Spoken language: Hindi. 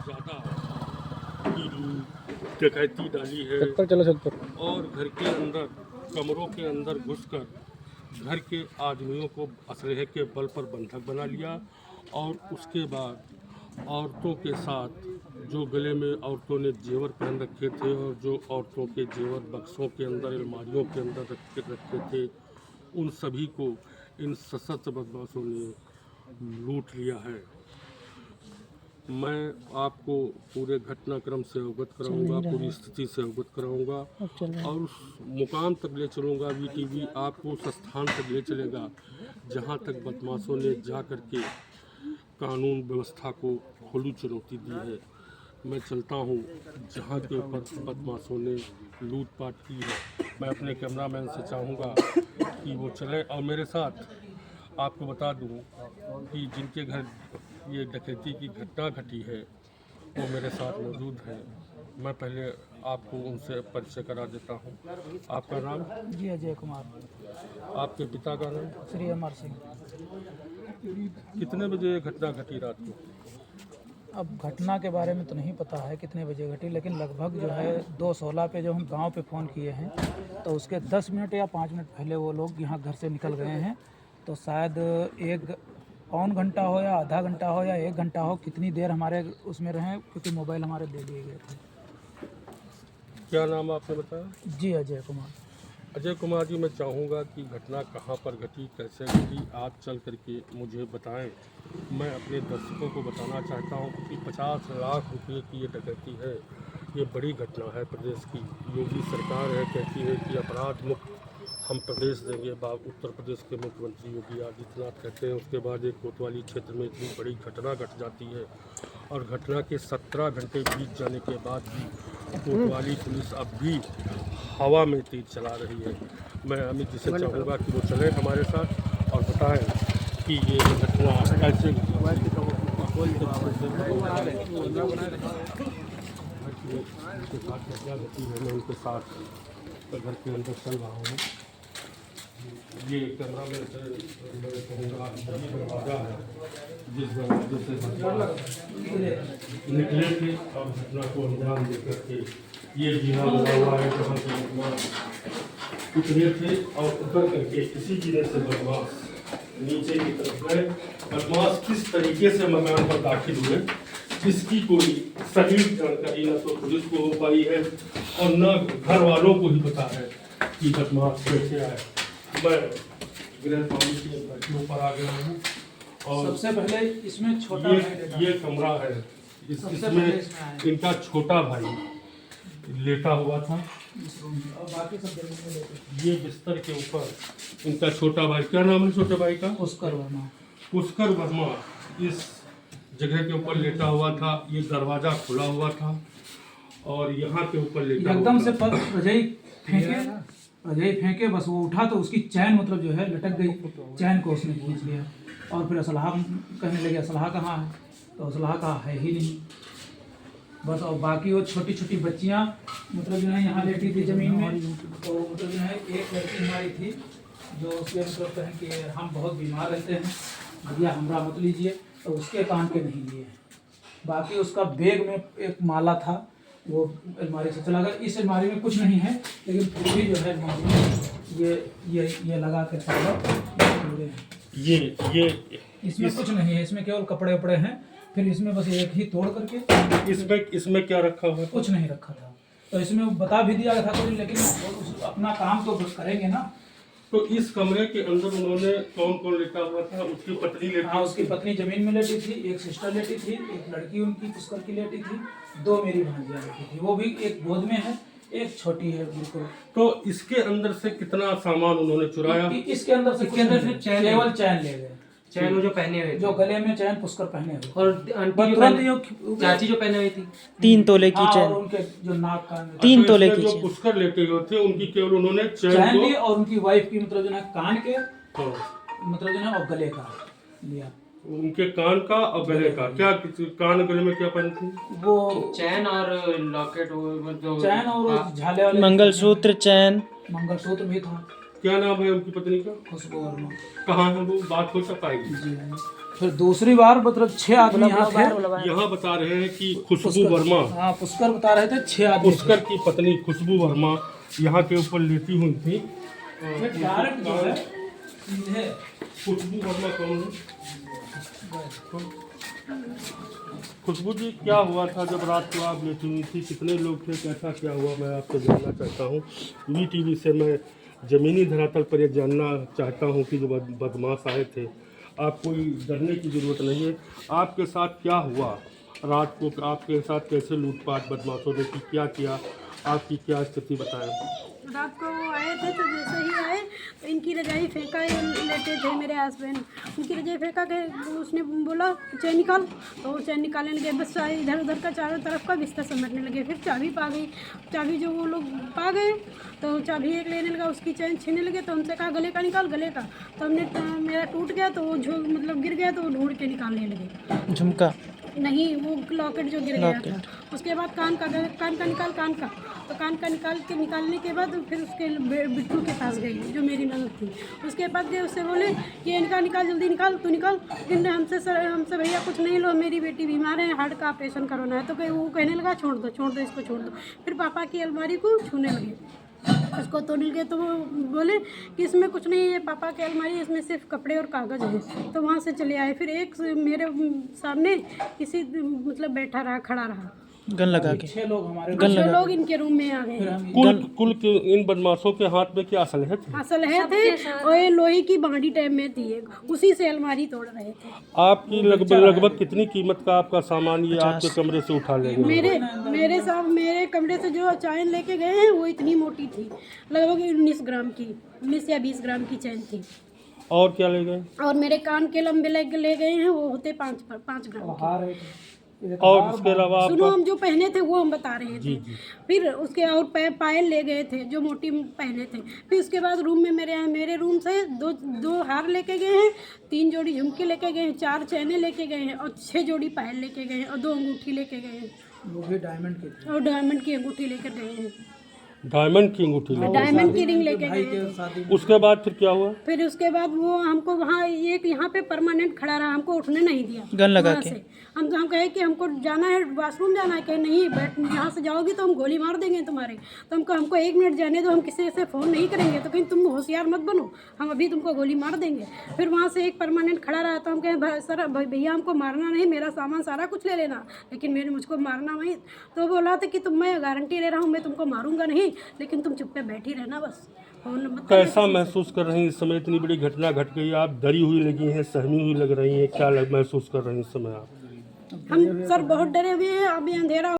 ज़्यादा की डकैती डाली है और घर के अंदर कमरों के अंदर घुसकर घर के आदमियों को असलहे के बल पर बंधक बना लिया और उसके बाद औरतों के साथ जो गले में औरतों ने जेवर पहन रखे थे और जो औरतों के जेवर बक्सों के अंदर अलमारियों के अंदर रखे थे उन सभी को इन सशस्त्र बदमाशों ने लूट लिया है। मैं आपको पूरे घटनाक्रम से अवगत कराऊंगा, पूरी स्थिति से अवगत कराऊंगा और उस मुकाम तक ले चलूँगा। वीटीवी आपको उस स्थान तक ले चलेगा जहां तक बदमाशों ने जा कर के कानून व्यवस्था को खुली चुनौती दी है। मैं चलता हूं जहां के ऊपर बदमाशों ने लूटपाट की है। मैं अपने कैमरामैन से चाहूँगा कि वो चले और मेरे साथ आपको बता दूं कि जिनके घर ये डकैती की घटना घटी है वो मेरे साथ मौजूद हैं। मैं पहले आपको उनसे परिचय करा देता हूं। आपका नाम? जी अजय कुमार। आपके पिता का नाम? श्री अमर सिंह। कितने बजे ये घटना घटी रात को? अब घटना के बारे में तो नहीं पता है कितने बजे घटी, लेकिन लगभग जो है 2:16 पे जो हम गांव पे फ़ोन किए हैं तो उसके 10 मिनट या 5 मिनट पहले वो लोग यहाँ घर से निकल गए हैं। तो शायद एक पौन घंटा हो या आधा घंटा हो या 1 घंटा हो, कितनी देर हमारे उसमें रहे क्योंकि मोबाइल हमारे दे दिए गए थे। क्या नाम आपने बताया? जी अजय कुमार। अजय कुमार जी, मैं चाहूँगा कि घटना कहाँ पर घटी, कैसे घटी, आप चल करके मुझे बताएं। मैं अपने दर्शकों को बताना चाहता हूँ कि 50 लाख रुपए की ये डकैती है। ये बड़ी घटना है प्रदेश की। योगी सरकार है कहती है कि अपराध मुक्त हम प्रदेश देंगे। उत्तर प्रदेश के मुख्यमंत्री योगी आदित्यनाथ कहते हैं। उसके बाद एक कोतवाली क्षेत्र में इतनी बड़ी घटना घट जाती है और घटना के 17 घंटे बीत जाने के बाद भी कोतवाली पुलिस अब भी हवा में तीर चला रही है। मैं अमित जी से चाहूँगा कि वो चले हमारे साथ और बताएं कि ये घटना कैसे उनके साथ क्या घटी है। मैं उनके साथ घर के अंदर चल रहा हूँ। ये कैमरा में से मैं कहूँगा यही दरवाज़ा है जिस दरवाजे से निकले थे और घटना को अंजाम दे करके ये जीना बना हुआ है जहाँ से उतरे थे और उतर करके इसी जीने से बदमाश नीचे की तरफ गए। बदमाश किस तरीके से मकान पर दाखिल हुए इसकी कोई सही जानकारी न तो पुलिस को हो पाई है और न घर वालों को ही पता है कि बदमाश कैसे आए। मैं गृह पानी के ऊपर आ गया हूँ और सबसे पहले इसमें छोटा ये कमरा है। इसमें इनका छोटा भाई लेटा हुआ था और बाकी सब जगह में लेते। ये बिस्तर के ऊपर इनका छोटा भाई, क्या नाम है छोटे भाई का? पुष्कर वर्मा। पुष्कर वर्मा इस जगह के ऊपर लेटा हुआ था। ये दरवाजा खुला हुआ था और यहाँ के ऊपर लेटा एकदम से अजय फेंके बस वो उठा तो उसकी चैन मतलब जो है लटक गई, चैन को उसने खींच लिया और फिर असलहा कहने लगे असलहा कहाँ है, तो असलहा कहा है ही नहीं बस। और बाकी वो छोटी छोटी बच्चियाँ मतलब जो है यहाँ लेटी थी ज़मीन में। तो मतलब जो है एक लड़की हमारी थी जो उसके मतलब कहें कि हम बहुत बीमार रहते हैं भैया हमरा मत लीजिए, तो उसके कान के नहीं लिए। बाकी उसका बैग में एक माला था वो अलमारी से चला गया। इस अलमारी में कुछ नहीं है लेकिन पूरी जो है अलमारी में ये लगा के पूरे ये इसमें कुछ नहीं है, इसमें केवल कपड़े वपड़े हैं। फिर इसमें बस एक ही तोड़ करके इसमें क्या रखा हुआ? कुछ नहीं रखा था। तो इसमें बता भी दिया था कुछ, लेकिन अपना काम तो करेंगे ना। तो इस कमरे के अंदर उन्होंने कौन कौन लेटा हुआ था? उसकी पत्नी लेटी? हाँ, उसकी पत्नी जमीन में लेटी थी, एक सिस्टर लेटी थी, एक लड़की उनकी पुष्कर की लेटी थी, 2 मेरी भांजियाँ लेटी थी, वो भी एक गोद में है, एक छोटी है बिल्कुल। तो इसके अंदर से कितना सामान उन्होंने चुराया? इसके अंदर से केवल चैन ले गए। चैन वो जो पहने हुए जो गले में चैन पुष्कर पहने हुए और चाची जो पहने हुई थी 3 तोले की चैन, और उनके जो नाक कान में 3 तोले की जो चैन। पुष्कर लेटे हुए थे उनकी केवल उन्होंने चैन ली और उनकी वाइफ की मतलब जो है कान के हाँ। मतलब जो है और गले का लिया। उनके कान का और गले का क्या? कान गले में क्या पहनी थी? वो चैन और लॉकेट जो चैन और झाले वाले मंगलसूत्र, चैन। मंगलसूत्र भी था। क्या नाम है उनकी पत्नी का? खुशबू वर्मा। कहाँ है वो? बात हो पाएगी? जी फिर दूसरी बार मतलब 6 आदमी यहाँ थे। यहाँ बता रहे हैं कि खुशबू वर्मा, हाँ, पुष्कर बता रहे थे 6 आदमी थे। पुष्कर की पत्नी खुशबू वर्मा यहाँ के ऊपर लेटी हुई थी। फिर डायरेक्ट जो है सीधे खुशबू वर्मा कौन है? खुशबू जी, क्या हुआ था जब रात को आप लेटी हुई थी? कितने लोग थे, कैसा क्या हुआ, मैं आपसे जानना चाहता हूँ। वीटीवी से मैं ज़मीनी धरातल पर यह जानना चाहता हूँ कि जो बदमाश आए थे, आप कोई डरने की ज़रूरत नहीं है। आपके साथ क्या हुआ रात को, आपके साथ कैसे लूटपाट बदमाशों ने की, क्या किया, आपकी क्या स्थिति बताएं। रात को वो आए थे तो जैसे ही आए तो इनकी रजाई फेंका, लेटे थे मेरे हस्बैंड, उनकी रजाई फेंका के उसने बोला चैन निकाल, तो वो चैन निकालने लगे, बस इधर उधर का चारों तरफ का बिस्तर समेटने लगे। फिर चाबी पा गई, चाबी जो वो लोग पा गए तो चाबी एक लेने लगा, उसकी चैन छीनने लगे। तो हमसे कहा गले का निकाल, गले का, तो हमने मेरा टूट गया तो वो मतलब गिर गया तो वो ढूंढ के निकालने लगे। झुमका नहीं, वो लॉकेट जो गिर गया था। उसके बाद कान का निकाल, कान का, तो कान का निकालने के बाद फिर उसके बिट्टू के पास गई जो मेरी ननद थी। उसके पास गए, उससे बोले कि इनका निकाल, जल्दी निकाल, तू निकाल। लेकिन हमसे भैया कुछ नहीं लो, मेरी बेटी बीमार है, हार्ट का ऑपरेशन करवाना है। तो वो कहने लगा छोड़ दो इसको, छोड़ दो। फिर पापा की अलमारी को छूने लगे, उसको तोड़ने लगे। तो वो बोले कि इसमें कुछ नहीं है पापा की अलमारी, इसमें सिर्फ कपड़े और कागज़ है। तो वहाँ से चले आए। फिर एक मेरे सामने किसी मतलब बैठा रहा, खड़ा रहा, गन लगा के। 6 लोग हमारे 6 लोग इनके रूम में आ गए। कुल इन बदमाशों के हाथ में क्या असलहे थे? असलहे थे और ये लोहे की बांडी टाइप में थी एक, उसी से अलमारी तोड़ रहे थे। आपकी लगभग कितनी कीमत का आपका सामान ये आपके कमरे से उठा ले गए? मेरे कमरे से जो चैन लेके गए हैं वो इतनी मोटी थी, लगभग 19 ग्राम की, 19 या 20 ग्राम की चैन थी। और क्या ले गए? और मेरे कान के लंबे ले गए हैं, वो होते 5 ग्राम के। हार है। और उसके अलावा सुनो, हम जो पहने थे वो हम बता रहे थे। फिर उसके और पायल ले गए थे जो मोटी पहने थे। फिर उसके बाद रूम में मेरे रूम से दो हार लेके गए हैं, 3 जोड़ी झुमके लेके गए हैं, 4 चैने लेके गए हैं और 6 जोड़ी पायल लेके गए हैं और 2 अंगूठी लेके गए हैं। वो भी डायमंड के थे। और डायमंड की अंगूठी लेकर गए हैं, डायमंड की अंगूठी ले गए। डायमंड की रिंग लेके भाई गए के हैं। शादी उसके बाद फिर क्या हुआ? फिर उसके बाद वो हमको वहाँ एक यहाँ पे परमानेंट खड़ा रहा, हमको उठने नहीं दिया। गन लगा वहाँ के। से हम कहे कि हमको जाना है, वॉशरूम जाना है। कहे नहीं, बैठ, यहाँ से जाओगी तो हम गोली मार देंगे तुम्हारे। तो हमको 1 मिनट जाने दो, हम किसी से फ़ोन नहीं करेंगे। तो कहीं तुम होशियार मत बनो, हम अभी तुमको गोली मार देंगे। फिर वहाँ से एक परमानेंट खड़ा रहा। तो हम कहे सर भैया हमको मारना नहीं, मेरा सामान सारा कुछ ले लेना, लेकिन मुझको मारना नहीं। तो बोला था कि मैं गारंटी ले रहा हूँ, मैं तुमको मारूंगा नहीं, लेकिन तुम चुप पे बैठी रहना बस। कैसा महसूस कर रही हैं इस समय? इतनी बड़ी घटना घट गई, आप डरी हुई लगी हैं, सहमी हुई लग रही हैं, क्या महसूस कर रही हैं इस समय आप? हम सर बहुत डरे हुए हैं। अभी अंधेरा